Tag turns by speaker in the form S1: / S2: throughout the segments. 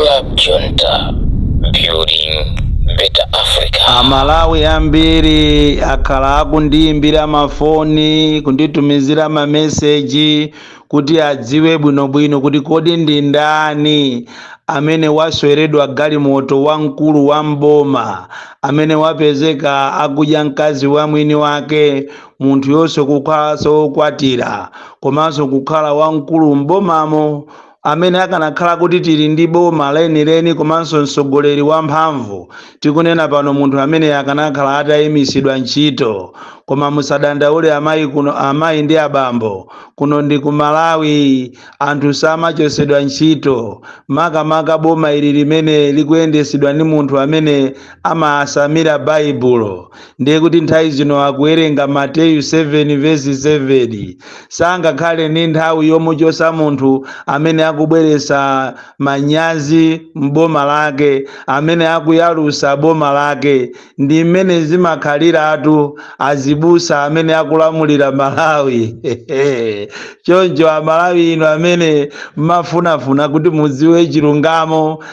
S1: Club Junta, building better Africa.
S2: Amalawi ambiri akhala akundiyimbira mafoni kunditumizira ma message kuti adziwe bwinobwino kuti kodi ndi ndani amene wasweredwa galimoto wamkulu wa mboma amene wapezeka akudya mkazi wa mwini wake, munthu yonse kukhalanso kwatira komanso kukhala wamkulu mbomamo, amene akanakhala kuti tili ndi boma lenileni komanso mtsogoleri wamphamvu. Tikunena pano munthu amene akanakhala atayimisidwa ntchito. Koma musadandaule amayi kuno, amayi ndi abambo, kuno ndi ku Malawi anthu samachosedwa ntchito, makamaka boma ili limene likuyendesedwa ndi munthu amene amasamira baibulo. Ndiye kuti nthawi zino akuwerenga Mateyu 7:7. Sangakhale ndi nthawi yomuchosa munthu amene akubweresa manyazi mboma lake, amene akuyalusa boma lake. Ndi mmene zimakhaliratu azibusa amene akulamulira Malawi. Choncho Amalawi ino amene mafunafuna kuti mudziwe chilungamo,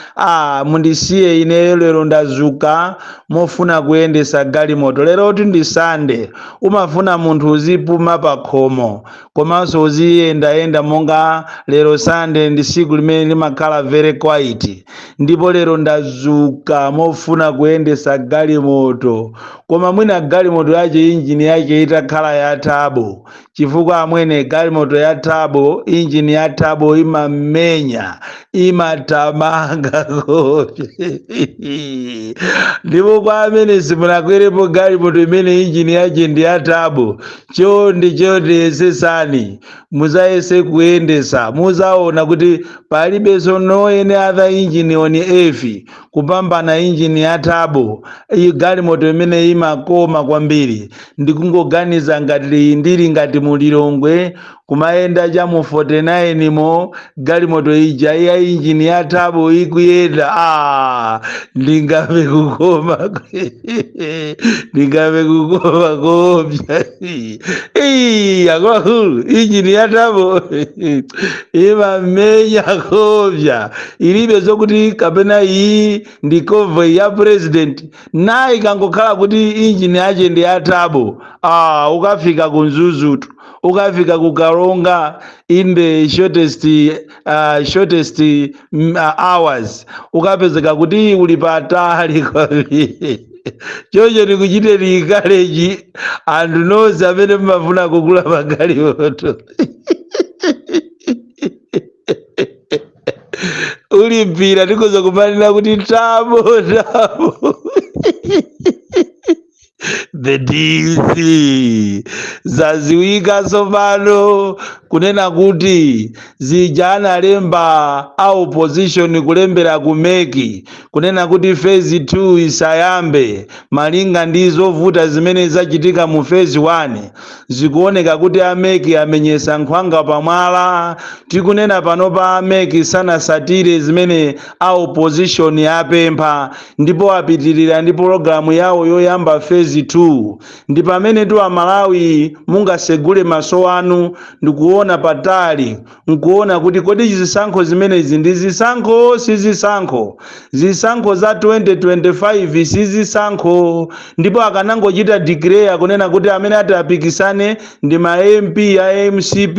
S2: mundisiye ine lero ndazuka mofuna kuyendesa galimoto. Lero kuti ndi Sunday, umafuna munthu uzipuma pa khomo komanso uziyenda monga lero Sunday ndi siku limene limakhala very quiet. Ndipo lero ndazuka mofuna kuyendesa galimoto, koma mwina galimoto yache injini yake itakhala ya tabo, chifukwa amwene galimoto ya tabo, injini ya tabo imamenya, imatamanga kopi. Ndipo kwa amene simunakwerepo galimoto imene injini yake ndi ya tabo, chonde sesani muzayese kuyendesa, muzaona kuti palibenso no any other engine on earth kupambana injini ya tabo. Iyi galimoto imene imakoma kwambiri. Ndikungoganiza ngati ndili ngati mulilongwe kumayenda cha mu 49 mo galimoto ija ya injini ya tabo ikuyenda, ndingabe kukoma ndingabe kukoma kopya. Akulu injini ya tabo imamenya kopya, ilibe zokuti kapena iyi ndi convoy ya president. Na ikangokhala kuti injini yache ndi ya tabo, ukafika kunzuzutu, ukafika kukalonga in the shortest hours, ukapezeka kuti uli patali kwambiri. Choncho ndikuchite likaleji anthu nonse amene mumafuna kugula magalimoto. Ulimpira tikoza kumanena kuti tabo. The DC zaziwika sopano kunena kuti zijana lemba opposition kulembera kumeki kunena kuti phase 2 isayambe malinga ndizo vuta zimene zachitika mu phase 1. Zikuoneka kuti ameki amenyesa nkhwanga pamwala. Tikunena pano pa ameki sana satire zimene opposition yapempha, ndipo apitirira ndi programu yawo yoyamba phase 2. Ndi pamene tu Amalawi mungasegule maso anu ndikuona patali, nkuona kuti kodi zisankho zimenezi ndi zisankho sizisankho. Zisankho za 2025 sizisankho. Ndipo akanangochita declare kunena kuti amene atapikisane ndi ma MP ya MCP,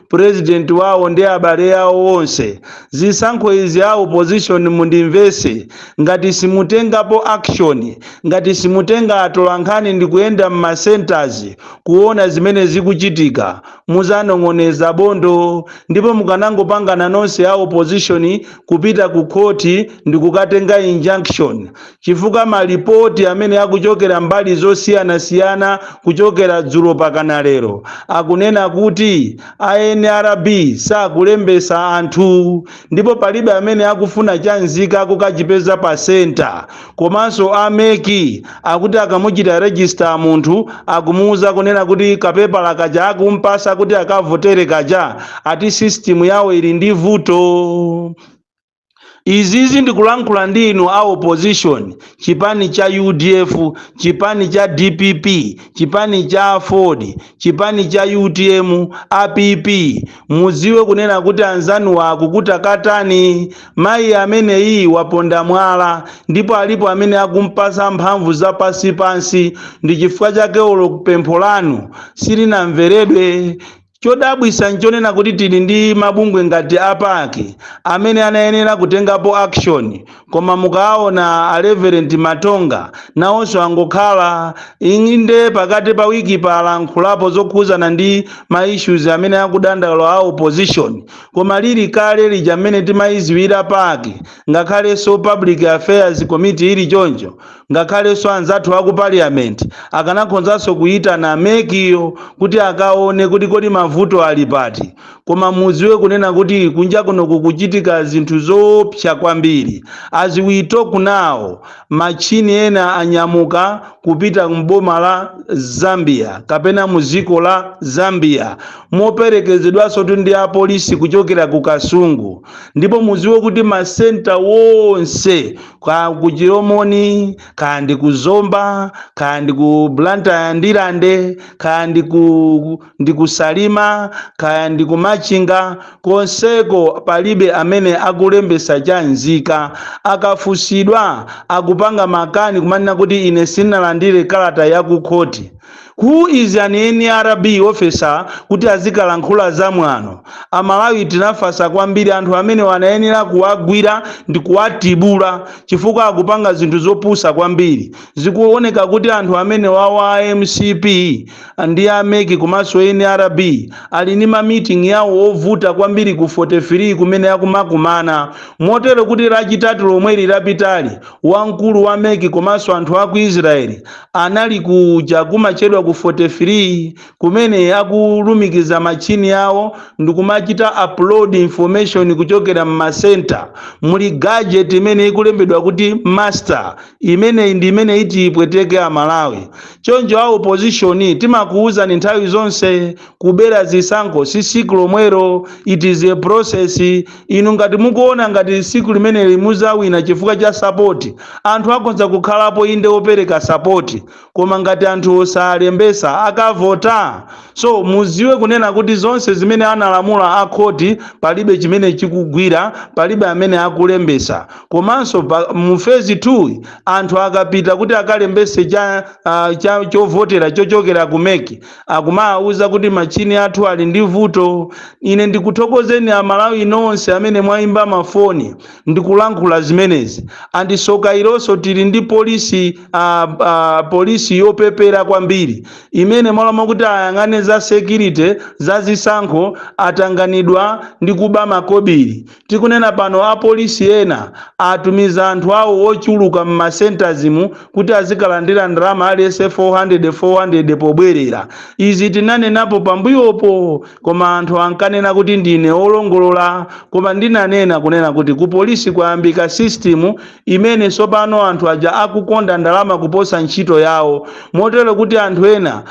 S2: president wawo ndi abale yawo onse. Zisankho izi ya opposition mundimvese, ngati simutengapo action, ngati simutenga atolankhani ndi kuyenda mma centers kuona zimene zikuchitika, muzanong'oneza bondo. Ndipo mukanangopangana nonse ya opposition kupita ku court ndi kukatenga injunction, chifukwa malipoti amene akuchokera mbali zosiyana kuchokera dzulo pakana lero akunena kuti ANRB sakulembesa anthu, ndipo palibe amene akufuna chanzika kukachipeza pa center. Komanso ameki akuti akamuchita register munthu akumuuza kunena kuti kapepa kaja akumpasa kuti akavotere kaja, ati system yawo ili ndi vuto. Izizi ndikulankhula ndinu a opposition, chipani cha UDF, chipani cha DPP, chipani cha Ford, chipani cha UTM, APP. Muziwe kunena kuti anzanu akukutakatani. Mayi amene iyi waponda mwala, ndipo alipo amene akumpasa mphamvu za pansi ndi chifukwa chake olo pempho lanu silinamveredwe. Chodabwisa nchonena kuti tili ndi mabungwe ngati apaki amene anayenera kutengapo action, koma mukaona a Reverend Matonga nawonso angokhala inde pakati pa wiki palankhulapo zokhuzana ndi ma issues amene akudandaula a opposition, koma lili kale lija amene timayiziwira paki ngakhalenso Public Affairs Committee ili choncho, ngakhalenso anzathu aku parliament akanakhonzanso kuyitana mekiyo kuti akaone kuti kodi mavuto ali pati. Koma muziwe kunena kuti kunja kuno kukuchitika zinthu zopsa kwambiri. As we talk now, machini ena anyamuka kupita mboma la Zambia kapena muziko la Zambia moperekezedwaso ndi a polisi kuchokera ku Kasungu. Ndipo muziwe kuti masenta wonse ku Chiromoni, kandi ku Zomba, kandi ku Blantyre Ndilande, kandi ku Salima, kandi ku Machinga, konseko palibe amene akulembesa chanzika. Akafusidwa akupanga makani kumanena kuti ine sinalandire kalata ya ku koti. Who is an NRB officer kuti azikalankhula zamwano? Amalawi tinafasa kwambiri anthu amene wanayenera kuwagwira ndi kuwatibula chifukwa akupanga zinthu zopusa kwambiri. Zikuoneka kuti anthu amene wawa MCP ndi ameki komanso NRB ali ni ma meeting yawo ovuta kwambiri ku 43 kumene akumakumana. Motero kuti lachitatu lomwe lilapitali wamkulu wa meki komanso anthu aku Israeli anali kuja kumachedwa ku 43 kumene akulumikiza machini yawo ndikumachita upload information kuchokera mma center. Muli gadget imene ikulembedwa kuti master, imene ndi imene iti ipweteke Amalawi. Chonjo a opposition timakuuza ni nthawi zonse kubera zisankho si siku lomwero, it is a process. Inu ngati mukuona ngati siku limene limuzawina chifukwa cha support, anthu akonza kukhalapo inde opereka support, koma ngati anthu osalembesa akavota. So muziwe kunena kuti zonse zimene analamula akhoti palibe chimene chikugwira, palibe amene akulembesa. Komanso mu phase 2 anthu akapita kuti akalembese chovotera chochokera kumeki akumauza kuti machini athu ali ndi vuto. Ine ndikuthokozeni Amalawi nonse amene mwaimba mafoni ndikulankhula zimenezi. Andisoka ironso tili ndi polisi yopepera kwambiri imene mwalama kuti ayang'ane za security za zisankho atanganidwa ndi kuba makobiri. Tikunena pano a polisi ena atumiza anthu awo ochuluka mma centers kuti azikalandira ndalama alese 400 pobwerera. Izi tinanenapo pambuyopo, koma anthu ankanena kuti ndine olongolola, koma ndinanena kunena kuti ku polisi kwayambika system imene sopano anthu aja akukonda ndalama kuposa ntchito yawo. Motero kuti anthu ena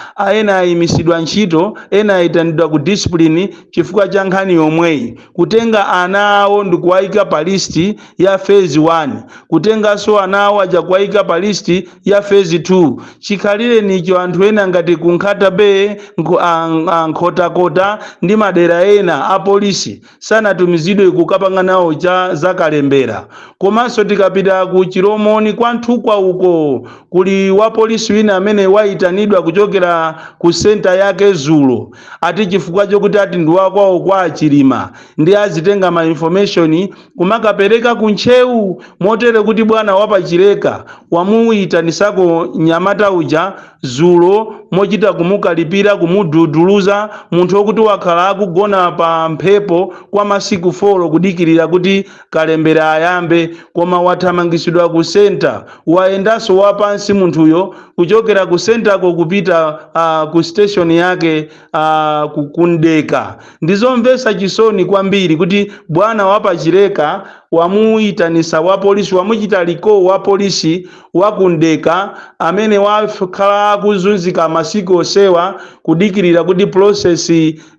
S2: ayimisidwa ntchito, ena ayitanidwa ku discipline chifukwa cha nkhani yomweyi. Kutenga ana awo ndi kuwayika pa list ya phase 1, kutenganso ana awo aja kuwayika pa list ya phase 2. Chikhalire nicho anthu ena ngati ku Nkhata Bay, Nkhotakota ndi madera ena a polisi sanatumizidwe kukapanga nawo za kalembera. Komanso tikapita ku Chiromoni kwa Nthukwa uko kuli wa polisi wina amene wayitanidwa kuchokera ku center yake Zulo, ati chifukwa chokuti ati ndi wakwawo kwa Chilima ndi azitenga ma information kumakapereka ku Nchewu. Motero kuti bwana wapachileka wamuyitanisako nyamata uja Zulo mochita kumukalipira kumududuluza munthu wokuti wakhala akugona pa mphepo kwa masiku 4 kudikirira kuti kalembera ayambe, koma wathamangisidwa ku center. Wayendaso wapansi munthuyo kuchokera ku center kupita ku station yake kundeka. Ndizomvesa chisoni kwambiri kuti bwana wapachileka wamuyitanisa wa polisi, wamuchita liko wa polisi wakundeka amene wakhala kuzunzika masiku osewa kudikirira kuti process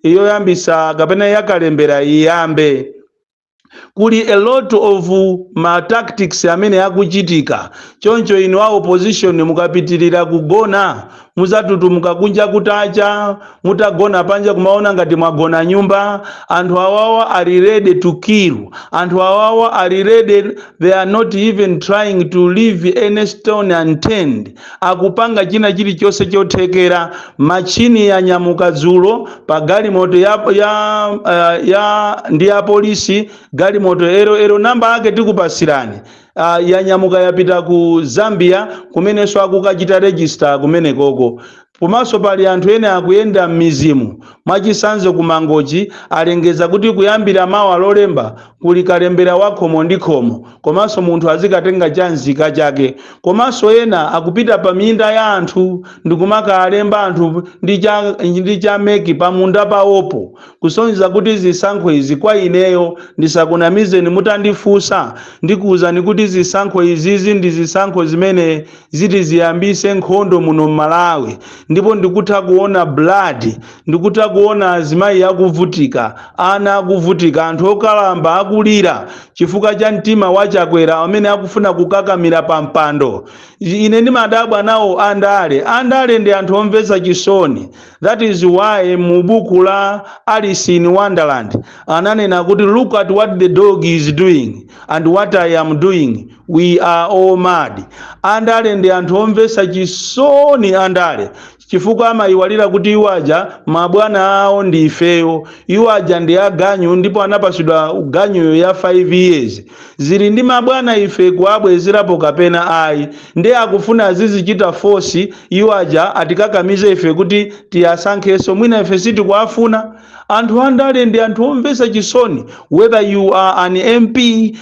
S2: yoyambisa kapena yakalembera iyambe. kuli a lot of tactics amene akuchitika. Choncho inu a opposition mukapitirira kugona muzatutumuka kunja kutacha, mutagona panja kumaona ngati mwagona nyumba. Anthu awawa are ready to kill. Anthu awawa are ready, they are not even trying to leave any stone unturned. Akupanga china chilichonse chothekera. Machini ya nyamuka dzulo pa galimoto ndi ya polisi, galimoto ero namba ake tikupasirani. Yanyamuka yapita ku Zambia kumenenso akukachita register kumene koko. Komanso pali anthu ene akuyenda m'mizimu mwachisanzo kumangochi, alengeza kuti kuyambira mawa lolemba kuli kalembera wa khomo ndi khomo, komanso munthu azikatenga chanzika chake. Komanso ena akupita pa minda ya anthu ndikumakalemba anthu ndi cha meki pa munda pawopo, kusonyeza kuti zisankho izi kwa ineyo ndisakunamizeni mutandifunsa ndikuwuzani kuti zisankho izizi ndi zisankho zimene ziti ziyambise nkhondo muno Malawi. Ndipo ndikutha kuona blood, ndikutha kuona azimayi akuvutika, ana akuvutika, anthu okalamba akulira chifukwa cha mtima wachakwera amene akufuna kukakamira pa mpando. Ine ndimadabwa nawo andale ndi anthu omvetsa chisoni. That is why mu buku la Alice in Wonderland ananena kuti look at what the dog is doing and what I am doing, we are all mad. Andale ndi anthu omvetsa chisoni andale, chifukwa amayiwalira kuti iwaja mabwana awo ndi ifeyo, iwaja ndi aganyu ndipo anapasidwa ganyu ya 5 years. Zili ndi mabwana ife kuabwezerapo kapena ayi, ndi akufuna azizichita force iwaja atikakamize ife kuti tiyasankheso, mwina ife sitikuafuna. Anthu andale ndi anthu omvetsa chisoni. Whether you are an MP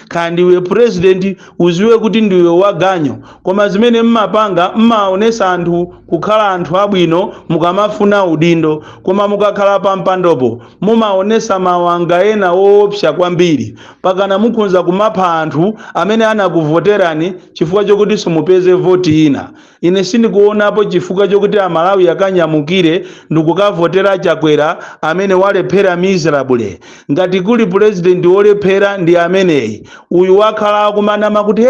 S2: kandi we president, uziwe kuti ndiwe waganyo. Koma zimene mmapanga mmaonesa anthu kukhala anthu abwino mukamafuna udindo, koma mukakhala pa mpandopo mumaonesa mawanga ena woopsa kwambiri, pakana mukhonza kumapha anthu amene anakuvoterani chifukwa chokuti simupeze voti ina. Ine sindikuonapo chifukwa chokuti Amalawi akanyamukire ndikukavotera Chakwera amene walephera miserable. Ngati kuli president wolephera ndi ameneyi, uyu wakhala akumanama kuti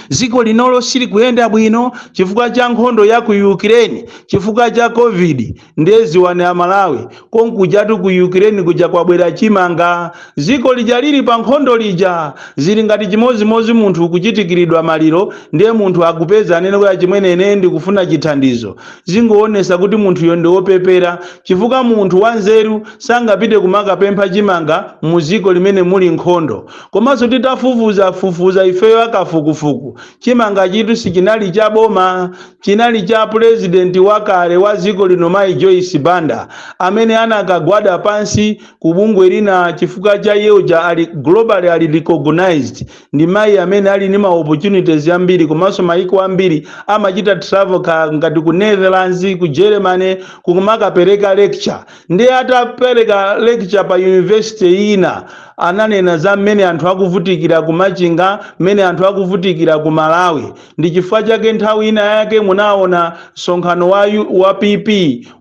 S2: ziko linolo sili kuyenda bwino chifukwa cha nkhondo ya ku Ukraine, chifukwa cha COVID. Ndezi wane Amalawi konkujatu ku Ukraine kuja kwabwera chimanga. Ziko lija lili pa nkhondo lija zili ngati chimozimozi munthu kuchitikiridwa maliro ndiye munthu akupeza anene kwa chimwene ene ndi kufuna chithandizo. Zingoonesa kuti munthu yo ndi wopepera, chifukwa munthu wanzeru sangapite kumakapempha chimanga mu ziko limene muli nkhondo. Komanso titafufuza ifeyo akafukufuku, chimanga chitu sichinali cha boma, chinali cha president wakale wa ziko lino Mai Joyce Banda amene anakagwada pansi kubungwe lina chifukwa cha yeoja ali globally ali recognized. Ndi mai amene ali ni ma opportunities ambiri, komanso maiko ambiri amachita travel ngati ku Netherlands, ku Germany kukumakapereka lecture. Ndi atapereka lecture pa university ina ananena za mmene anthu akuvutikira kumachinga, mmene anthu akuvutikira ku Malawi. Ndi chifukwa chake nthawi ina yake munaona msonkhano wa PP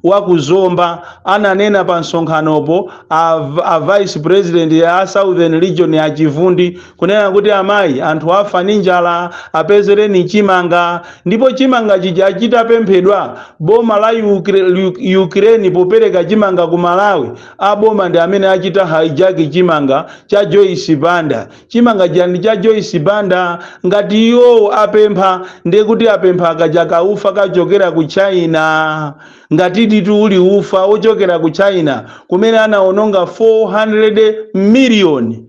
S2: wa kuzomba ananena pa msonkhanopo a vice president ya Southern Region ya Chivundi kunena kuti amayi anthu afa ndi njala apezereni chimanga. Ndipo chimanga chija chitapemphedwa boma la Ukraine popereka chimanga ku Malawi, aboma ndi amene achita hijack chimanga cha Joyce Banda. Chimanga jani cha Joyce Banda ngati iyo apempha ndi kuti apempha akajaka ufa kachokera ku China, ngati ditu uli ufa ochokera ku China kumene anaononga 400 million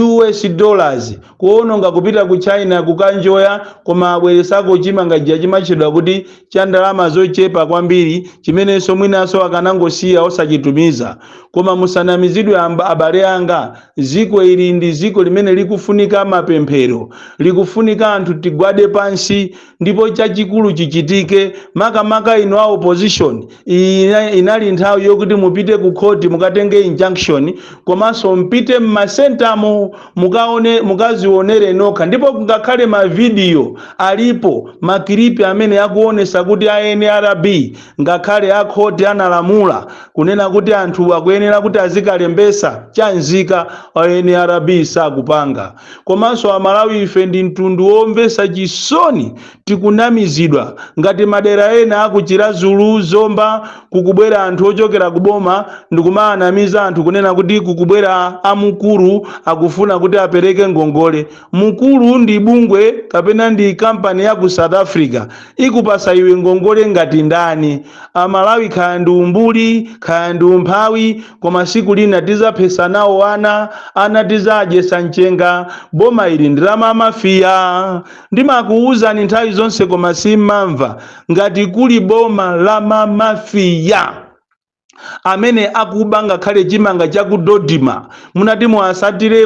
S2: US dollars kuononga kupita ku China kukanjoya, koma abweresako chimanga chimachedwa kuti cha ndalama zochepa kwambiri chimenenso mwinaso akanangosiya osachitumiza. Koma musanamizidwe abale anga, ziko ili ndi ziko limene likufunika mapemphero, likufunika anthu tigwade pansi ndipo chachikulu chichitike. Makamaka ino a opposition inali nthawi yokuti mupite ku court mukatenge injunction, komanso mpite m'masentamo mukazionere nokha, ndipo ngakhale mavidiyo alipo, makilipi amene akuonesa kuti a NRB ngakhale akhoti analamula kunena kuti anthu akuyenera kuti azikalembesa chanzika, a NRB sakupanga. Komanso amalawi ife ndi mtundu womvesa chisoni, tikunamizidwa ngati madera ena akuchira Zulu, Zomba, kukubwera anthu ochokera kuboma ndikumaanamiza anthu kunena kuti kukubwera amukulu akufuna kuti apereke ngongole. Mukulu ndi bungwe kapena ndi kampani ya ku South Africa ikupasa iwe ngongole ngati ndani. Amalawi khaya ndi umbuli, khaya ndi umphawi, koma siku lina tizaphesa nawo ana tizadyesa mchenga. Boma ili ndi la mamafiya. Ndimakuwuzani nthawi zonse koma simmamva. Ngati kuli boma la mamafiya amene akuba ngakhale chimanga chakudodima, munati muasatire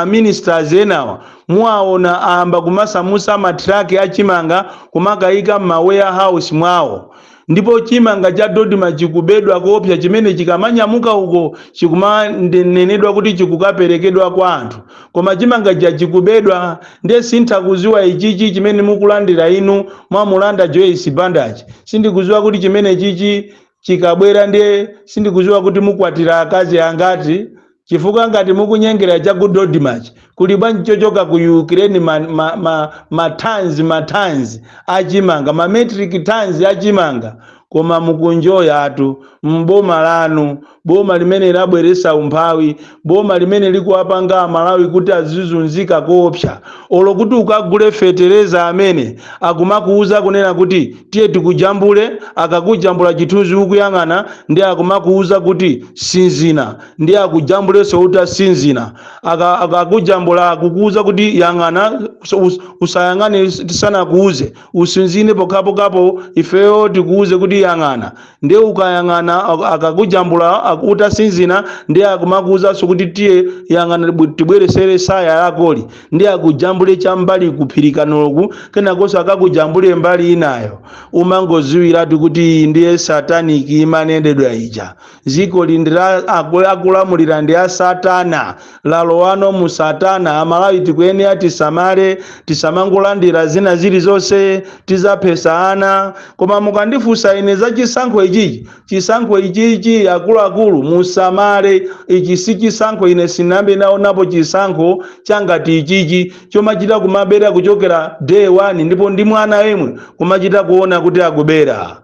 S2: ministers enawa, muwaona amba kumasamusa matraki achimanga kumakayika warehouse mwawo. Ndipo chimanga cha dodima chikubedwa kopya, chimene chikamanyamuka uko chikumanenedwa kuti chikukaperekedwa kwa anthu, koma chimanga chikubedwa. Ndiye sinthakuziwa ichichi chimene mukulandira inu mwamulanda Joyce Bandachi, sindikuziwa kuti chimene chichi chikabwera ndiye sindikuziwa kuti mukwatira akazi angati, chifukwa ngati mukunyengera chakudodimachi kuli bwanji chochoka ku Ukraine matanzi achimanga, metric tons achimanga, koma mukunjoya atu mboma lanu, boma limene labweresa umphawi, boma limene likuwapanga amalawi kuti azizunzika kopsa. Olo kuti ukagule fetereza amene akumakuuza kunena kuti tiye tikujambule, akakujambula chithunzi ukuyang'ana, ndi akumakuuza kuti sinzina, ndi akujambuleso uta sinzina, akakujambula akukuuza kuti yang'ana, usayang'ane tisana kuuze, usinzine pokapo ifeyo tikuuze kuti yang'ana. Ndi ukayang'ana akakujambula akuta sinzina, ndi akumakuuza so kuti tiye yang'ana tibweresere saya yakoli, ndi akujambule chambali kuphirikanoloku, kenakonso akakujambule mbali inayo. Umangoziwiratu kuti ndiye sataniki imanendedwa ija. Ziko lindira akulamulira ndi a satana, lalowano mu satana. Amalawi tikuyenera tisamale, tisamangolandira zina zilizonse, tizaphesa ana. Koma mukandifunsa ine za chisankho ichichi akuluakulu musamale. Ichi si chisankho, ine sinambe naonapo chisankho changati ichichi chomachita kumabera kuchokera day 1, ndipo ndi mwana yemwe kumachita kuona kuti akubera.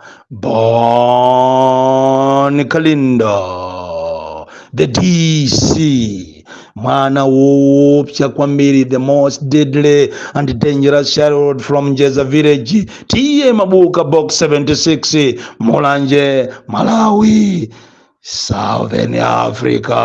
S2: Born Kalindo, the DC, mwana woopsa kwambiri, the most deadly and dangerous child from Jeza village, tiye Mabuka box 76, Mulanje, Malawi, Southern Africa.